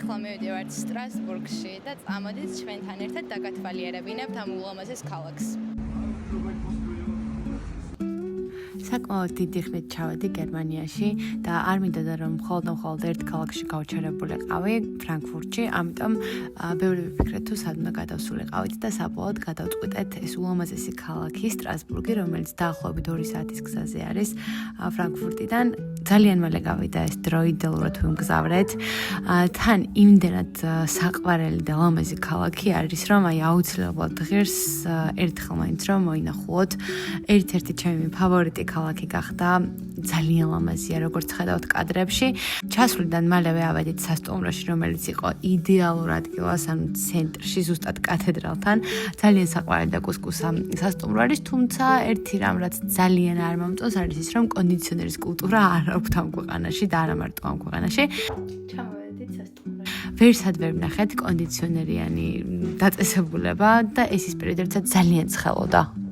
ახლა მივიდივართ სტრასბურგში და წამოდით ჩვენთან ერთად დაგათვალიერებინებთ ამ ულამაზეს ქალაქს. საკმაოდ დიდი ხნით ჩავედი გერმანიაში და არ მინდოდა რომ მხოლოდ ერთ ქალაქში გავჩერებულიყავი ფრანკფურტში, ამიტომ ბევრი ვიფიქრე თუ სად უნდა გადავსულიყავით და საბოლოოდ გადავწყვიტეთ ეს ულამაზესი ქალაქი სტრასბურგი, რომელიც დაახლოებით 2 საათის გზაზე არის ფრანკფურტიდან. ძალიან მალე გავიდა ეს დრო იდეალურად ვიმგზავრეთ. თან იმდენად საყვარელი და ლამაზი ქალაქი არის, რომ აუცილებლად ღირს ერთხელ მაინც რომ მოინახულოთ. ერთ-ერთი ჩემი ფავორიტი ქალაქი გახდა, ძალიან ლამაზია, როგორც ხედავთ კადრებში. ჩასვლიდან მალევე ავედით სასტუმროში, რომელიც იყო იდეალურ ადგილას, ანუ ცენტრში, ზუსტად კათედრალთან. ძალიან საყვარელი და კუსკუსა სასტუმრო არის, თუმცა ერთი რამ, რაც ძალიან არ მომწონს, არის ის, რომ კონდიციონერის კულტურა არ აქვს ამ ქვეყანაში და არა მარტო ამ ქვეყანაში. ჩამოვედით სასტუმროში. ვერსად ვერ ვნახეთ კონდიციონერიანი დაწესებულება და ეს ის პერიოდი, როცა ძალიან ცხელოდა.